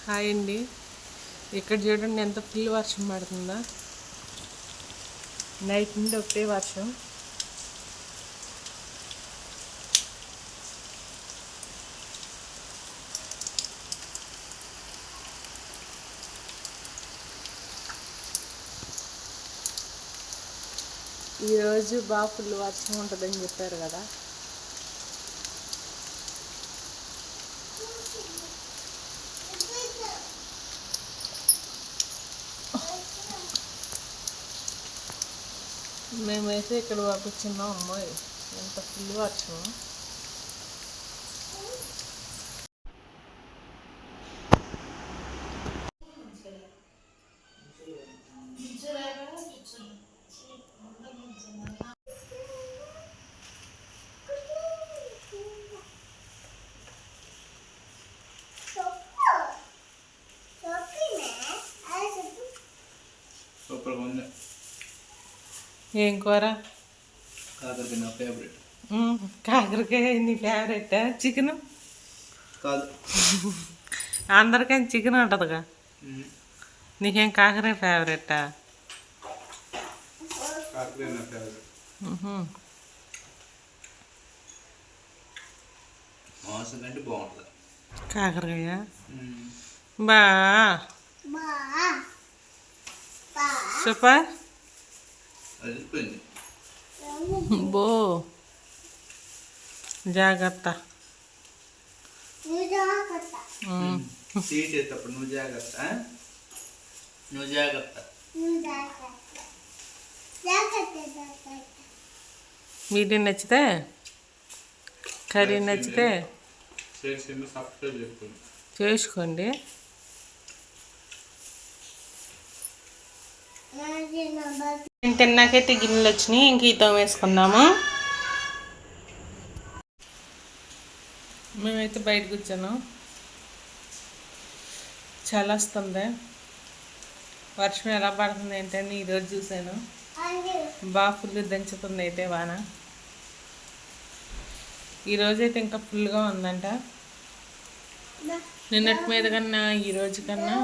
Hi అండి. ఇక్కడ చూడండి ఎంత ఫుల్ వర్షం పడుతుందో. నైట్ నుండి ఒకటే వర్షం. ఈరోజు బాగా ఫుల్ వర్షం ఉంటుందని చెప్పారు కదా. మేమైతే ఇక్కడ పంపించున్నాం. అమ్మాయి ఎంత ఫుల్ వర్షం. సూపర్గా ఉంది. ఏం కూర? కాకరకాయ నా ఫేవరెట్. కాకరకాయ నీ ఫేవరెట్? చికెన్ కాదు, అందరికీ చికెన్ ఉంటుందిగా. నీకేం కాకరకాయ ఫేవరెట్టా? కాకరకాయ నా ఫేవరెట్. మాంసం కంటే బాగుంటుంది కాకరకాయ. బా సూపర్. అదిపోయింది. బో జాగ్రత్త. తీసేటప్పుడు నువ్వు జాగ్రత్త. నువ్వు జాగ్రత్త. వీడియో నచ్చితే, కర్రీ నచ్చితే చేసుకోండి. నేను తిన్నాకైతే గిన్నెలు వచ్చినాయి. ఇంక ఈతో వేసుకున్నాము. మేమైతే బయట కూర్చోను. చాలా వస్తుంది. వర్షం ఎలా పడుతుంది ఏంటని ఈరోజు చూశాను. బాగా ఫుల్ దంచుతుంది అయితే వాన. ఈరోజైతే ఇంకా ఫుల్గా ఉందంట. నిన్నటి మీద కన్నా ఈరోజు కన్నా,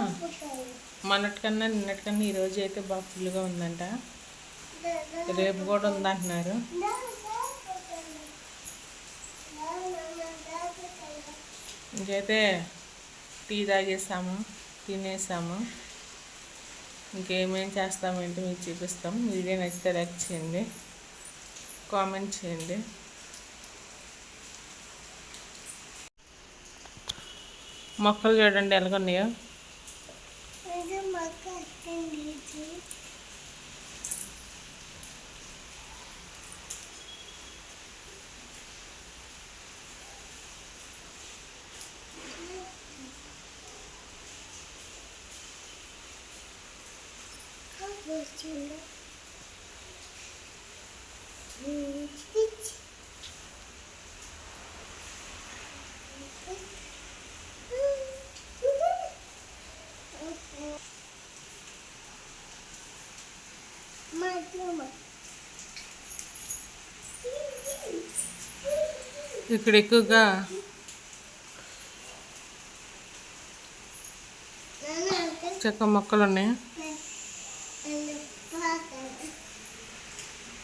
మొన్నటికన్నా నిన్నటికన్నా ఈరోజు అయితే బాగా ఫుల్గా ఉందంట. రేపు కూడా ఉందంటున్నారు. ఇంకైతే టీ తాగేసాము, తినేసాము. ఇంకేమేం చేస్తామంటే మీకు చూపిస్తాం. వీడియో నచ్చితే లైక్ చేయండి, కామెంట్ చేయండి. మొక్కలు చూడండి ఎలాగున్నాయో. ఇక్కడ ఎక్కువగా చెక్క మొక్కలు ఉన్నాయి.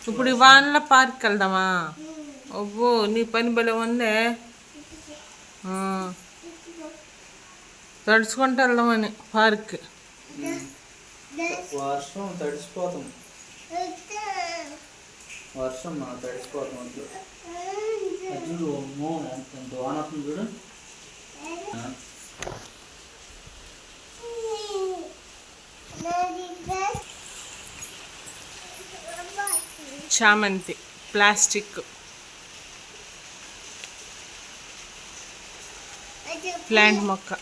ఇప్పుడు ఈ వానలో పార్క్ వెళ్దామా? అవ్వో నీ పని భలే ఉందే. తడుచుకుంటూ వెళ్దామని పార్క్. వర్షం తడిసిపోతాం. వర్షం తడిసిపోతాం. చూడు ఎంత వాన వస్తుంది చూడు. చామంతి ప్లాస్టిక్ ప్లాంట్ మొక్క.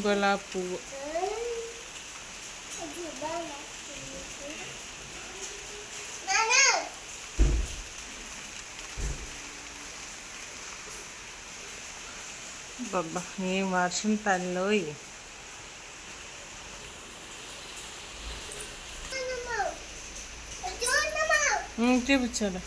గులాబీ పువ్వు. బాబా ఏం వర్షం తల్లోయ్. చూపించాలి.